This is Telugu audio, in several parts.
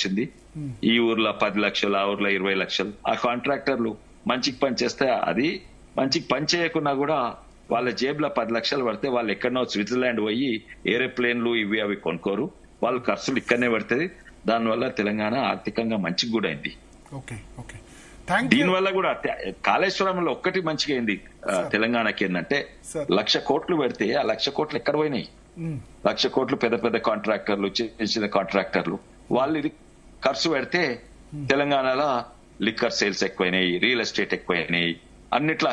వచ్చింది. ఈ ఊర్లో 10 లక్షలు, ఆ ఊర్లో 20 లక్షలు. ఆ కాంట్రాక్టర్లు మంచికి పని చేస్తే అది మంచికి పని చేయకున్నా కూడా వాళ్ళ జేబులో 10 లక్షలు పడితే వాళ్ళు ఎక్కడనో స్విట్జర్లాండ్ పోయి ఏరోప్లేన్లు ఇవి అవి కొనుక్కోరు. వాళ్ళ ఖర్చులు ఇక్కడనే పడుతుంది. దానివల్ల తెలంగాణ ఆర్థికంగా మంచిగా కూడా అయింది. దీనివల్ల కూడా కాళేశ్వరంలో ఒక్కటి మంచిగా అయింది తెలంగాణకి ఏంటంటే 1,00,000 కోట్లు పెడితే ఆ 1,00,000 కోట్లు ఎక్కడ పోయినాయి? 1,00,000 కోట్లు పెద్ద పెద్ద కాంట్రాక్టర్లు, చిన్న చిన్న కాంట్రాక్టర్లు వాళ్ళు ఇది ఖర్చు పెడితే తెలంగాణలో లిక్కర్ సేల్స్ ఎక్కువైనాయి, రియల్ ఎస్టేట్ ఎక్కువైనాయి, అన్నిట్లో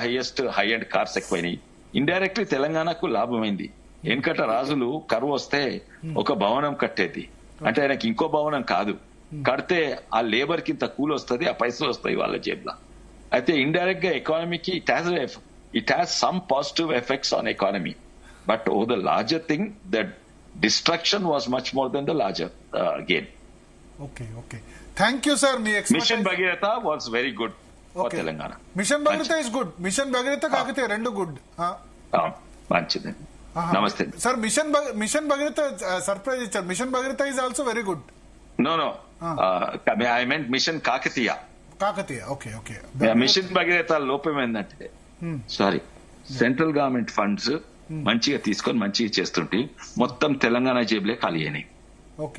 హై అండ్ కార్స్ ఎక్కువైనాయి. ఇండైరెక్ట్లీ తెలంగాణకు లాభమైంది. వెనకట రాజులు కరువు వస్తే ఒక భవనం కట్టేది, అంటే ఆయనకి ఇంకో భవనం కాదు, కడితే ఆ లేబర్ కి ఇంత కూలి వస్తుంది, ఆ పైసలు వస్తాయి వాళ్ళ జేబులో. అయితే ఇండైరెక్ట్ గా ఎకానమీకి it has some positive effects on economy. But oh the larger thing that destruction was much more then the larger gain. Thank you sir. మీ mission Bhagiratha was very good for Telangana. Mission Bhagiratha is good. Mission Bhagiratha Kakatiya రెండు గుడ్. మంచిదండి. నమస్తే సార్. మిషన్ భగీరథ సర్ప్రైజ్ ఇచ్చారు. Mission Bhagiratha is also very good. No I meant mission Kakatiya. Okay. Mission Bhagiratha లోపం ఏంటంటే సారీ సెంట్రల్ గవర్నమెంట్ ఫండ్స్ మంచిగా తీసుకొని మంచిగా చేస్తుంటే మొత్తం తెలంగాణ జేబులే ఖాళీ అయినాయి.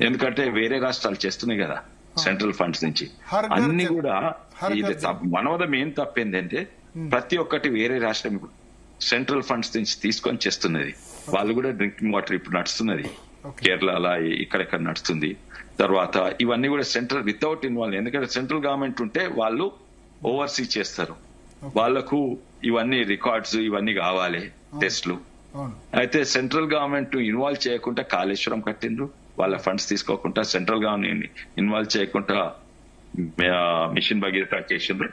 ఎందుకంటే వేరే రాష్ట్రాలు చేస్తున్నాయి కదా సెంట్రల్ ఫండ్స్ నుంచి అన్ని కూడా. ఇది వన్ ఆఫ్ ద మెయిన్ తప్పు ఏంటంటే ప్రతి ఒక్కటి వేరే రాష్ట్రం సెంట్రల్ ఫండ్స్ నుంచి తీసుకొని చేస్తున్నది. వాళ్ళు కూడా డ్రింకింగ్ వాటర్ ఇప్పుడు నడుస్తున్నది కేరళ, అలా ఇక్కడెక్కడ నడుస్తుంది. తర్వాత ఇవన్నీ కూడా సెంట్రల్ వితౌట్ ఇన్వాల్వ్, ఎందుకంటే సెంట్రల్ గవర్నమెంట్ ఉంటే వాళ్ళు ఓవర్సీ చేస్తారు, వాళ్లకు ఇవన్నీ రికార్డ్స్ ఇవన్నీ కావాలి, టెస్ట్లు. అయితే సెంట్రల్ గవర్నమెంట్ ఇన్వాల్వ్ చేయకుండా కాళేశ్వరం కట్టిండ్రు, వాళ్ళ ఫండ్స్ తీసుకోకుండా సెంట్రల్ గవర్నమెంట్ ఇన్వాల్వ్ చేయకుండా మిషన్ భగీరథ చేసిండ్రు.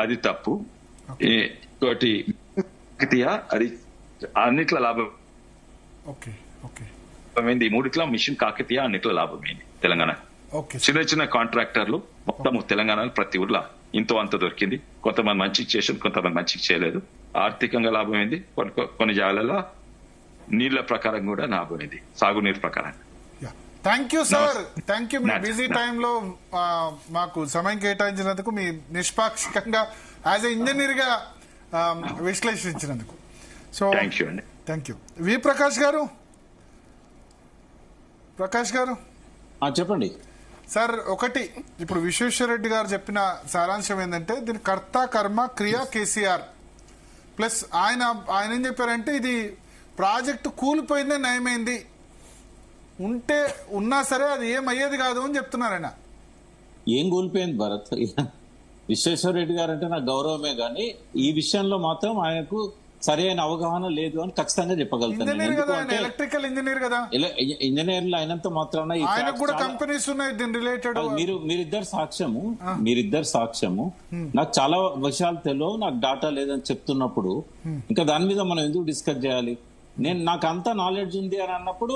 అది తప్పు. ఇంకోటి అది అన్నిట్ల లాభం. ఈ మూడిట్లా మిషన్ కాకతీయ అన్నిట్ల లాభమైంది తెలంగాణ. చిన్న చిన్న కాంట్రాక్టర్లు మొత్తం తెలంగాణలో ప్రతి ఊర్లో ఇంతో అంత దొరికింది. కొంతమంది మంచికి చేసారు, కొంతమంది మంచికి చేయలేదు. ఆర్థికంగా లాభమైంది. కొన్ని జాగాలలో నీళ్ల ప్రకారం కూడా లాభమైంది, సాగునీరు ప్రకారం. Thank you sir. Thank you. Me busy టైంలో మాకు సమయం కేటాయించినందుకు, మీ నిష్పాక్షికంగా యాజ్ ఎ ఇంజనీర్ గా విశ్లేషించినందుకు. So thank you. V Prakash గారు చెప్పండి సార్. ఒకటి, ఇప్పుడు విశ్వేశ్వరరెడ్డి గారు చెప్పిన సారాంశం ఏంటంటే దీని కర్త కర్మ క్రియ కేసీఆర్ ప్లస్ ఆయన ఏం చెప్పారంటే ఇది ప్రాజెక్టు కూలిపోయిందే నయమైంది, ఉన్నా సరే అది ఏమయ్యేది కాదు అని చెప్తున్నారు ఆయన. ఏం కూలిపోయింది భరత్? విశ్వేశ్వరరెడ్డి గారు అంటే నాకు గౌరవమే, కానీ ఈ విషయంలో మాత్రం ఆయనకు సరైన అవగాహన లేదు అని ఖచ్చితంగా చెప్పగలుగుతాను. ఎలక్ట్రికల్ ఇంజనీర్ కదా, ఇంజనీర్లు అయినంత మాత్రాన కంపెనీస్ ఉన్నాయి దీని రిలేటెడ్. మీరిద్దరు సాక్ష్యము. నాకు చాలా విషయాలు తెలియవు, నాకు డాటా లేదని చెప్తున్నప్పుడు ఇంకా దాని మీద మనం ఎందుకు డిస్కస్ చేయాలి? నాకు అంత నాలెడ్జ్ ఉంది అని అన్నప్పుడు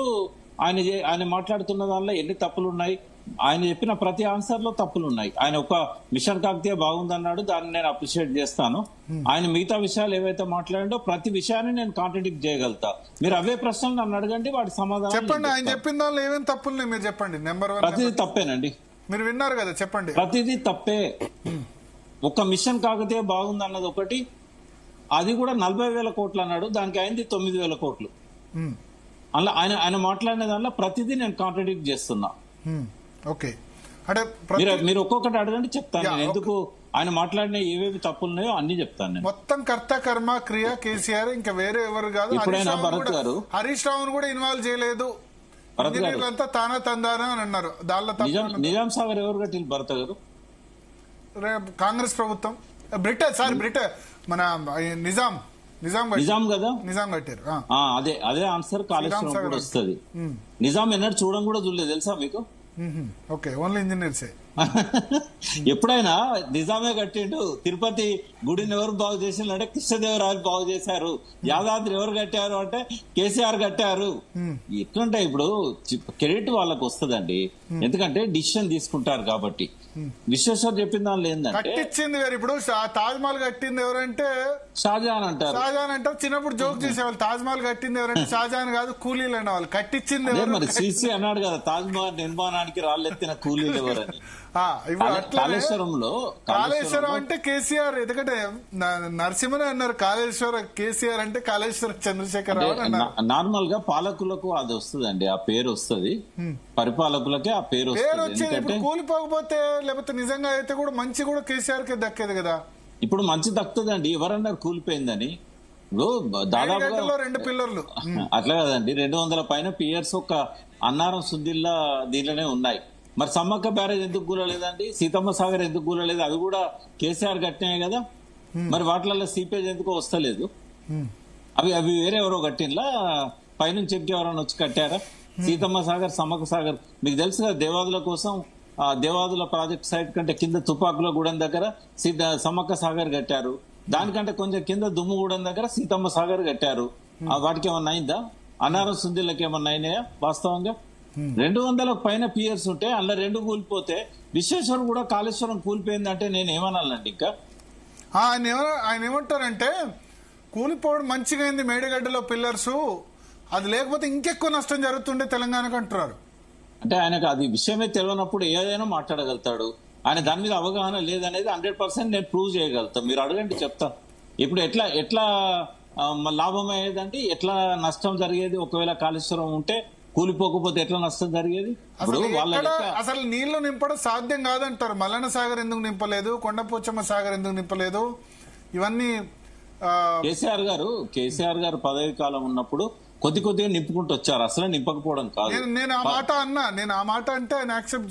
ఆయన మాట్లాడుతున్న దానిలో ఎన్ని తప్పులు ఉన్నాయి? ఆయన చెప్పిన ప్రతి ఆన్సర్ లో తప్పులు ఉన్నాయి. ఆయన ఒక మిషన్ కాకతీయ బాగుందన్నాడు, దాన్ని నేను అప్రిషియేట్ చేస్తాను. ఆయన మిగతా విషయాలు ఏవైతే మాట్లాడిండో ప్రతి విషయాన్ని నేను కాంట్రడిక్ట్ చేయగలుగుతా. మీరు అవే ప్రశ్నలు నన్ను అడగండి, వాటి సమాధానం చెప్పండి. ఆయన చెప్పిన దానిలో ఏమేమి తప్పులు మీరు చెప్పండి. నెంబర్ 1 ప్రతిదీ తప్పేనండి. మీరు విన్నారు కదా, చెప్పండి. ప్రతిదీ తప్పే. ఒక మిషన్ కాకతీయ బాగుందన్నది ఒకటి, అది కూడా 40,000 కోట్లు అన్నాడు, దానికి అయింది 9,000 కోట్లు. అలా ఆయన మాట్లాడిన దానిలో ప్రతిదీ నేను కాంట్రడిక్ట్ చేస్తున్నా. ఓకే, అంటే మీరు ఒక్కొక్కటి అడగండి, చెప్తాను నేను ఎందుకు ఆయన మాట్లాడిన ఏవేవి తప్పులున్నాయో అన్ని చెప్తాను. మొత్తం కర్త కర్మ క్రియ కేసీఆర్, ఇంకా వేరే ఎవరు కాదు. ఇప్పుడైనా భరత్ గారు హరీష్ రావును కూడా ఇన్వాల్వ్ చేయలేదు, అంతా తానా తందానా అని అన్నారు. దానిలో నిజాం సాగర్ ఎవరు కట్టింది భరత్ గారు? కాంగ్రెస్ ప్రభుత్వం. బ్రిటన్ మన నిజాం కదా, నిజాం కట్టారు. అదే ఆన్సర్ కాళేశ్వరం కూడా వస్తుంది. నిజాం ఎన్నడూ చూడడం కూడా చూడలేదు తెలుసా మీకు? ఓకే, ఓన్లీ ఇంజనీర్సే. ఎప్పుడైనా నిజామే కట్టిండు. తిరుపతి గుడిని ఎవరు బాగు చేసిందంటే కృష్ణదేవరాయలు బాగు చేశారు. యాదాద్రి ఎవరు కట్టారు అంటే కేసీఆర్ కట్టారు. ఎట్లంటే ఇప్పుడు క్రెడిట్ వాళ్ళకు వస్తుందండి, ఎందుకంటే డిసిషన్ తీసుకుంటారు కాబట్టి. విశ్వేశ్వర్ చెప్పిన దానిలో ఏంటంటే కట్టించింది వేరు. ఇప్పుడు తాజ్ మహల్ కట్టింది ఎవరంటే షాజహాన్ అంటారు. షాజహాన్ అంటారు. చిన్నప్పుడు జోక్ చేసేవాళ్ళు తాజ్ మహల్ కట్టింది ఎవరంటే షాజహాన్ కాదు కూలీలు అనే వాళ్ళు. కట్టించింది అదే మరి సిసి అన్నాడు కదా, తాజ్ మహల్ నిర్మాణానికి రాళ్ళెత్తిన కూలీలు ఎవరని. కాళేశ్వరంలో కాళేశ్వరం అంటే కేసీఆర్, ఎందుకంటే నరసింహనే అన్నారు కాళేశ్వర కేసీఆర్ అంటే కాళేశ్వర చంద్రశేఖర్ రావు అన్నారు. నార్మల్ గా పాలకులకు అది వస్తుందండి, ఆ పేరు వస్తుంది, పరిపాలకులకే ఆ పేరు వస్తుంది. ఇప్పుడు కూలిపోకపోతే లేకపోతే నిజంగా అయితే కూడా మంచి కూడా కేసీఆర్ కే దక్కేది కదా. ఇప్పుడు మంచి దక్కుతుందండి. ఎవరన్నారు కూలిపోయిందని? ఇప్పుడు దాదాపుగా 2 పిల్లర్లు అట్లా కదండి, 200 పైన పియర్స్ ఒక అన్నారం సుద్దిల్లా దీనిలోనే ఉన్నాయి. మరి సమ్మక్క బ్యారేజ్ ఎందుకు కూలలేదండి? సీతమ్మ సాగర్ ఎందుకు కూలలేదు? అవి కూడా కేసీఆర్ కట్టినాయి కదా. మరి వాటిలలో సీపేజ్ ఎందుకో వస్తలేదు? అవి వేరే ఎవరో కట్టినలా పైనుంచి ఎవరైనా వచ్చి కట్టారా? సీతమ్మ సాగర్, సమ్మక్క సాగర్ మీకు తెలుసు కదా. దేవాదుల కోసం దేవాదుల ప్రాజెక్ట్ సైట్ కంటే కింద తుపాకుల గూడెం దగ్గర సమ్మక్క సాగర్ కట్టారు. దానికంటే కొంచెం కింద దుమ్ముగూడెం దగ్గర సీతమ్మ సాగర్ కట్టారు. వాటికి ఏమన్నా అయిందా? అన్నారం సుందిళ్ళకి ఏమన్నా అయినాయా? వాస్తవంగా 200 పైన పియర్స్ ఉంటే అందులో 2 కూలిపోతే విశ్వేశ్వరం కూడా కాళేశ్వరం కూలిపోయిందంటే నేను ఏమనాలండి? ఇంకా ఆయన ఏమంటారంటే కూలిపోవడం మంచిగా అయింది మేడిగడ్డలో పిల్లర్స్, అది లేకపోతే ఇంకెక్కువ నష్టం జరుగుతుండే తెలంగాణకు అంటున్నారు. అంటే ఆయనకు అది విషయమే తెలియనప్పుడు ఏదైనా మాట్లాడగలుగుతాడు. ఆయన దాని మీద అవగాహన లేదనేది 100% నేను ప్రూవ్ చేయగలుగుతాను. మీరు అడగండి, చెప్తాను. ఇప్పుడు ఎట్లా లాభం అయ్యేదంటే ఎట్లా నష్టం జరిగేది? ఒకవేళ కాళేశ్వరం ఉంటే కూలిపోకపోతే ఎట్లా నష్టం జరిగేది? అసలు నీళ్లు నింపడం సాధ్యం కాదంటారు. మల్లన్న సాగర్ ఎందుకు నింపలేదు, కొండపోచమ్మ సాగర్ ఎందుకు నింపలేదు? ఇవన్నీ కేసీఆర్ గారు పదవి కాలం ఉన్నప్పుడు కొద్దిగా నింపుకుంటూ వచ్చారు. అసలు నింపకపోవడం కాదు. నేను ఆ మాట అంటే ఆయన యాక్సెప్ట్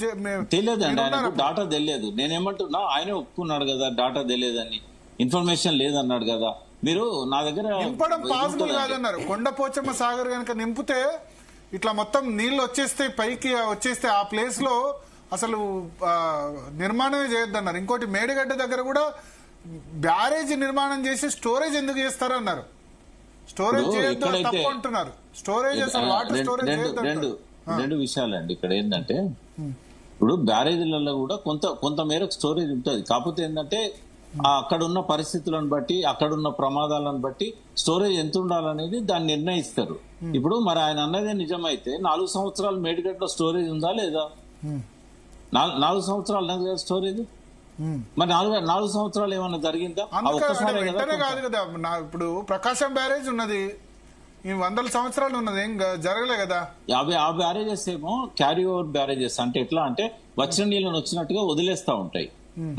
తెలియదు అండి, ఆయనకు డాటా తెలియదు. నేనేమంటున్నా, ఆయనే ఒప్పుకున్నాడు కదా డాటా తెలియదని, ఇన్ఫర్మేషన్ లేదన్నాడు కదా. మీరు నా దగ్గర నింపడం పాసిబుల్ కాదన్నారు. కొండపోచమ్మ సాగర్ కనుక నింపితే ఇట్లా మొత్తం నీళ్లు వచ్చేస్తే పైకి వచ్చేస్తే ఆ ప్లేస్ లో అసలు నిర్మాణమే చేయొద్దన్నారు. ఇంకోటి మేడిగడ్డ దగ్గర కూడా బ్యారేజ్ నిర్మాణం చేసి స్టోరేజ్ ఎందుకు చేస్తారు అన్నారు. స్టోరేజ్ చేయొద్దు తప్పు అంటున్నారు. స్టోరేజ్ అసలు వాటర్ స్టోరేజ్ చేయొద్దు. 2 విషయాలండి ఇక్కడ. ఏంటంటే ఇప్పుడు బ్యారేజీలలో కూడా కొంత మేరకు స్టోరేజ్ ఉంటుంది. కాకపోతే ఏంటంటే అక్కడున్న పరిస్థితులను బట్టి, అక్కడున్న ప్రమాదాలను బట్టి స్టోరేజ్ ఎంత ఉండాలనేది దాన్ని నిర్ణయిస్తారు. ఇప్పుడు మరి ఆయన అన్నదే నిజమైతే 4 సంవత్సరాలు మేడిగడ్డలో స్టోరేజ్ ఉందా లేదా? 4 సంవత్సరాలు స్టోరేజ్. మరి 4 సంవత్సరాలు ఏమన్నా జరిగిందా? ఒక్కసారి కాదు కదా. ఇప్పుడు ప్రకాశం బ్యారేజ్ ఉన్నది, 100 సంవత్సరాలు ఉన్నది, ఏం జరగలే కదా. ఆ బ్యారేజెస్ ఏమో క్యారీ ఓవర్ బ్యారేజెస్. అంటే ఎట్లా అంటే వచ్చిన నీళ్ళని వచ్చినట్టుగా వదిలేస్తా ఉంటాయి.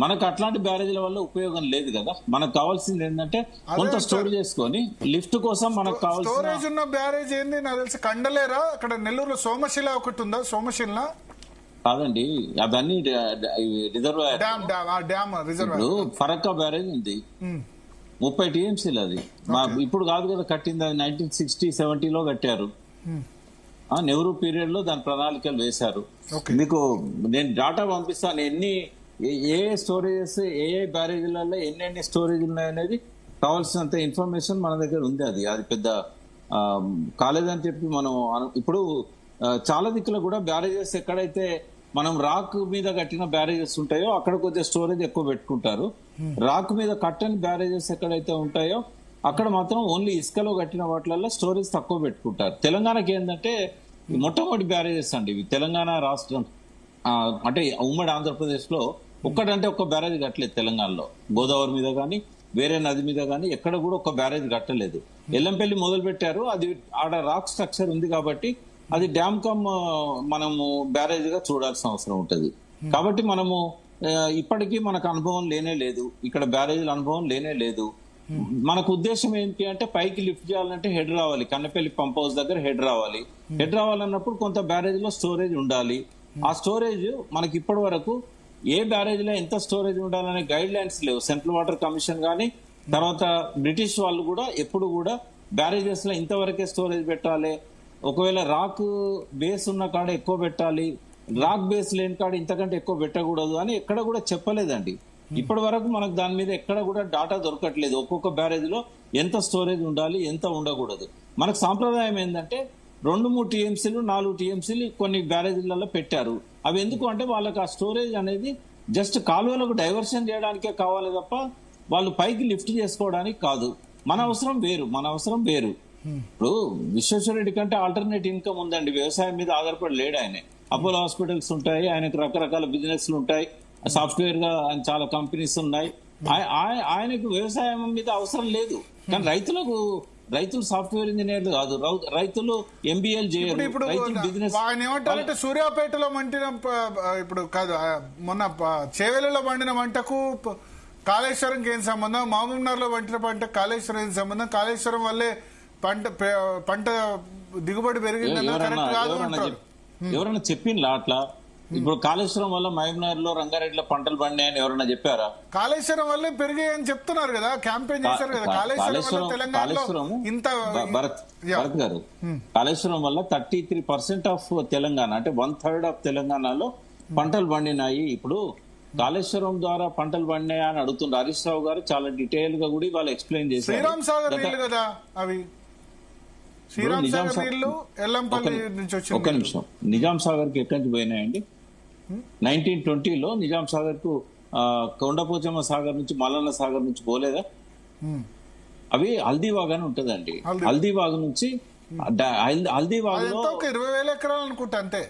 మనకు అట్లాంటి బ్యారేజీల వల్ల ఉపయోగం లేదు కదా. మనకు కావాల్సింది ఏంటంటే కొంత స్టోర్ చేసుకొని లిఫ్ట్ కోసం మనకు కావాల్సిన స్టోరేజ్ ఉన్న బ్యారేజ్ ఏంది నాకు తెలిసి కండలేరా. అక్కడ నెల్లూరులో సోమశిల ఒకటి ఉందా? సోమశిల కాదండి, అవన్నీ రిజర్వాయర్. ఇప్పుడు ఫరక్కా బ్యారేజ్ ఉంది, 30 టీఎంసీలు. అది ఇప్పుడు కాదు కదా కట్టింది, అది 1960-70లో కట్టారు. నెహ్రూ పీరియడ్ లో దాని ప్రణాళికలు వేశారు. మీకు నేను డాటా పంపిస్తాను, ఏ స్టోరేజెస్, ఏ బ్యారేజీలలో ఎన్ని స్టోరేజ్ ఉన్నాయనేది కావాల్సినంత ఇన్ఫర్మేషన్ మన దగ్గర ఉంది. అది పెద్ద కాలేదని చెప్పి మనం ఇప్పుడు చాలా దిక్కులో కూడా బ్యారేజెస్ ఎక్కడైతే మనం రాక్ మీద కట్టిన బ్యారేజెస్ ఉంటాయో అక్కడ కొద్దిగా స్టోరేజ్ ఎక్కువ పెట్టుకుంటారు. రాక్ మీద కట్టని బ్యారేజెస్ ఎక్కడైతే ఉంటాయో అక్కడ మాత్రం ఓన్లీ ఇసుకలో కట్టిన వాటిలలో స్టోరేజ్ తక్కువ పెట్టుకుంటారు. తెలంగాణకి ఏంటంటే మొట్టమొదటి బ్యారేజెస్ అండి ఇవి. తెలంగాణ రాష్ట్రం అంటే ఉమ్మడి ఆంధ్రప్రదేశ్ లో ఒక్కటంటే ఒక్క బ్యారేజ్ కట్టలేదు తెలంగాణలో. గోదావరి మీద కానీ వేరే నది మీద కానీ ఎక్కడ కూడా ఒక బ్యారేజ్ కట్టలేదు. ఎల్లంపల్లి మొదలు పెట్టారు, అది ఆడ రాక్ స్ట్రక్చర్ ఉంది కాబట్టి అది డ్యామ్ కమ్ మనము బ్యారేజ్ గా చూడాల్సిన అవసరం ఉంటుంది. కాబట్టి మనము ఇప్పటికీ మనకు అనుభవం లేనే లేదు, ఇక్కడ బ్యారేజీల అనుభవం లేనే లేదు. మనకు ఉద్దేశం ఏంటి అంటే పైకి లిఫ్ట్ చేయాలంటే హెడ్ రావాలి, కన్నపల్లి పంప్ హౌస్ దగ్గర హెడ్ రావాలి. హెడ్ రావాలన్నప్పుడు కొంత బ్యారేజ్ లో స్టోరేజ్ ఉండాలి. ఆ స్టోరేజ్ మనకి ఇప్పటి వరకు ఏ బ్యారేజ్ లో ఎంత స్టోరేజ్ ఉండాలనే గైడ్ లైన్స్ లేవు. సెంట్రల్ వాటర్ కమిషన్ గానీ తర్వాత బ్రిటిష్ వాళ్ళు కూడా ఎప్పుడు కూడా బ్యారేజెస్ లో ఇంతవరకే స్టోరేజ్ పెట్టాలి, ఒకవేళ రాక్ బేస్ ఉన్న కాడ ఎక్కువ పెట్టాలి, రాక్ బేస్ లేని కాడ ఇంతకంటే ఎక్కువ పెట్టకూడదు అని ఎక్కడ కూడా చెప్పలేదండి. ఇప్పటి వరకు మనకు దాని మీద ఎక్కడ కూడా డాటా దొరకట్లేదు. ఒక్కొక్క బ్యారేజ్ లో ఎంత స్టోరేజ్ ఉండాలి, ఎంత ఉండకూడదు. మనకు సాంప్రదాయం ఏంటంటే 2-3 టీఎంసీలు 4 టీఎంసీలు కొన్ని బ్యారేజీలలో పెట్టారు. అవి ఎందుకు అంటే వాళ్ళకి ఆ స్టోరేజ్ అనేది జస్ట్ కాలువలకు డైవర్షన్ చేయడానికే కావాలి తప్ప వాళ్ళు పైకి లిఫ్ట్ చేసుకోవడానికి కాదు. మన అవసరం వేరు. ఇప్పుడు విశ్వేశ్వరరెడ్డి కంటే ఆల్టర్నేట్ ఇన్కమ్ ఉందండి. వ్యవసాయం మీద ఆధారపడి లేడు ఆయన. అపోలో హాస్పిటల్స్ ఉంటాయి, ఆయనకు రకరకాల బిజినెస్లు ఉంటాయి, సాఫ్ట్వేర్ గా ఆయన చాలా కంపెనీస్ ఉన్నాయి. ఆయనకు వ్యవసాయం మీద అవసరం లేదు. కానీ రైతులు సాఫ్ట్వేర్ ఇంజనీర్లు కాదు, రైతులు ఎంబీఏలు చేయరు. రైతులు బిజినెస్ ఆయన ఏమంటారంటే సూర్యాపేటలో మంటిన ఇప్పుడు కాదు, మొన్న చేవెలలో పండిన మంటకు కాళేశ్వరంకి ఏం సంబంధం, మహబూబ్నగర్ లో పండిన పంట కాళేశ్వరం ఏం సంబంధం, కాళేశ్వరం వల్లే పంట దిగుబడి పెరిగిందన్న కరెక్ట్ కాదు అంటారు. ఎవరైనా చెప్పిండ్లా అట్లా? ఇప్పుడు కాళేశ్వరం వల్ల మహబూబ్నగర్ లో రంగారెడ్డిలో పంటలు పండాయని ఎవరైనా చెప్పారా? కాళేశ్వరం వల్లే పెరిగాయని చెప్తున్నారు కదా, క్యాంపెయిన్ చేశారు కదా. భరత్ గారు, కాళేశ్వరం వల్ల 33% ఆఫ్ తెలంగాణ అంటే 1/3 ఆఫ్ తెలంగాణలో పంటలు పండినాయి. ఇప్పుడు కాళేశ్వరం ద్వారా పంటలు పండినాయా అని అడుగుతున్నారు. హరీష్ రావు గారు చాలా డీటెయిల్ గా కూడా వాళ్ళు ఎక్స్ప్లెయిన్ చేశారు. శ్రీరామ్ సాగర్ నీళ్లు కదా అవి, శ్రీరామ్ సాగర్ నీళ్లు ఎల్లంపల్లి నుంచి వచ్చి. ఒక నిమిషం, నిజాం సాగర్ కి ఎక్కడి నుంచి పోయినాయండి? 1920లో నిజాం సాగర్ కు కొండపోచమ్మ సాగర్ నుంచి మల్లన్న సాగర్ నుంచి పోలేదా? అవి హల్దీవాగ్ అని ఉంటదండి. హల్దీవాగ్ నుంచి హల్దీవాగ్ లో 20,000 ఎకరాలు అనుకుంటా అంతే.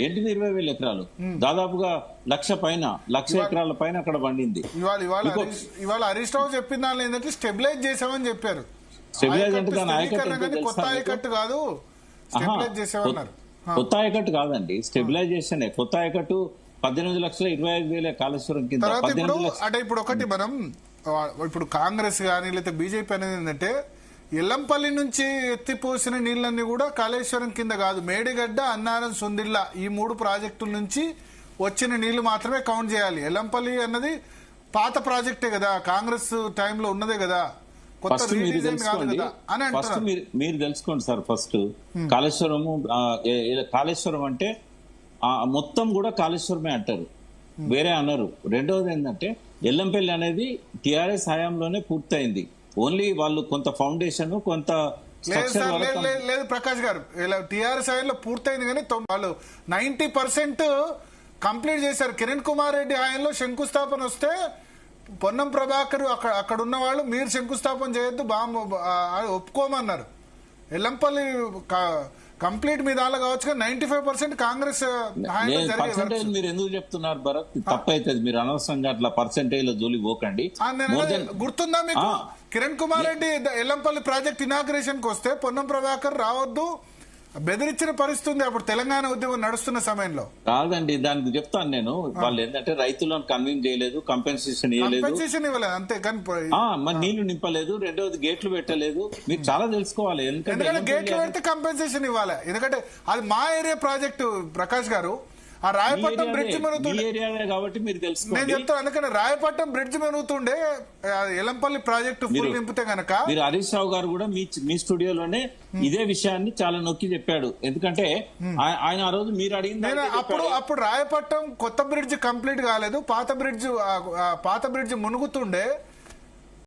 ఏంటిది 20,000 ఎకరాలు? దాదాపుగా 1,00,000 ఎకరాల పైన అక్కడ పండింది. ఇవాళ హరీష్ రావు చెప్పిన దానిలో ఏంటంటే స్టెబిలైజ్ చేసామని చెప్పారు. స్టెబిలైజ్ అంటే దాని కొత్త ఆయకట్టు కాదు, స్టెబిలైజ్ చేసేవన్నారు. కొత్త ఆయకట్టు కాదండి, స్టెబిలైజేషన్. కొత్త ఆయకట్టు 18,25,000 కాళేశ్వరం కింద. అంటే ఇప్పుడు ఒకటి మనం ఇప్పుడు కాంగ్రెస్ కానీ లేకపోతే బీజేపీ అనేది ఏంటంటే ఎల్లంపల్లి నుంచి ఎత్తిపోసిన నీళ్ళన్నీ కూడా కాళేశ్వరం కింద కాదు, మేడిగడ్డ, అన్నారం, సుందిళ్ళ ఈ 3 ప్రాజెక్టుల నుంచి వచ్చిన నీళ్లు మాత్రమే కౌంట్ చేయాలి. ఎల్లంపల్లి అన్నది పాత ప్రాజెక్టే కదా, కాంగ్రెస్ టైంలో ఉన్నదే కదా, ఫస్ట్ మీరు తెలుసుకోండి సార్. ఫస్ట్ కాళేశ్వరం అంటే మొత్తం కూడా కాళేశ్వరమే అంటారు, వేరే అన్నారు. రెండవది ఏంటంటే ఎల్లంపల్లి అనేది టిఆర్ఎస్ హయాంలోనే పూర్తయింది. ఓన్లీ వాళ్ళు కొంత ఫౌండేషన్ కొంత లేదు ప్రకాష్ గారు, టిఆర్ఎస్ హయాంలో పూర్తయింది కానీ వాళ్ళు 90% కంప్లీట్ చేశారు. కిరణ్ కుమార్ రెడ్డి హయాంలో శంకుస్థాపన వస్తే పొన్నం ప్రభాకర్ అక్కడ ఉన్న వాళ్ళు మీరు శంకుస్థాపన చేయొద్దు ఒప్పుకోమన్నారు. ఎల్లంపల్లి కంప్లీట్ మీ దానిలో కావచ్చు, 95% కాంగ్రెస్. మీరు ఎందుకు చెప్తున్నారు భరత్? తప్పైతుంది, మీరు అనవసరంగా అట్లా పర్సెంటేజ్ లో జోలి పోకండి. గుర్తుందా మీకు? కిరణ్ కుమార్ రెడ్డి ఎల్లంపల్లి ప్రాజెక్ట్ ఇనాగ్రేషన్ కి వస్తే పొన్నం ప్రభాకర్ రావద్దు బెదిరించిన పరిస్థితి అప్పుడు తెలంగాణ ఉద్యమం నడుస్తున్న సమయంలో. కాదండి, దానికి చెప్తాను నేను. వాళ్ళు ఏంటంటే రైతులను కన్విన్స్ చేయలేదు, కంపెన్సేషన్ ఇవ్వలేదు అంతే. కానీ నీళ్లు నింపలేదు, రెండోది గేట్లు పెట్టలేదు. మీరు చాలా తెలుసుకోవాలి. ఎందుకంటే గేట్లు పెడితే కంపెన్సేషన్ ఇవ్వాలి. ఎందుకంటే అది మా ఏరియా ప్రాజెక్టు ప్రకాష్ గారు. ఆ రాయపట్నం బ్రిడ్జ్ మెరుగుతుండే కాబట్టి మీరు తెలుసు. నేను చెప్తాను, అందుకని రాయపట్నం బ్రిడ్జ్ మెరుగుతుండే ఎల్లంపల్లి ప్రాజెక్టు ఫుల్ నింపితే గనక. మీరు హరీష్ రావు గారు కూడా మీ స్టూడియోలోనే ఇదే విషయాన్ని చాలా నొక్కి చెప్పాడు. ఎందుకంటే ఆయన ఆ రోజు మీరు అడిగింది అప్పుడు రాయపట్నం కొత్త బ్రిడ్జ్ కంప్లీట్ కాలేదు, పాత బ్రిడ్జ్ మునుగుతుండే.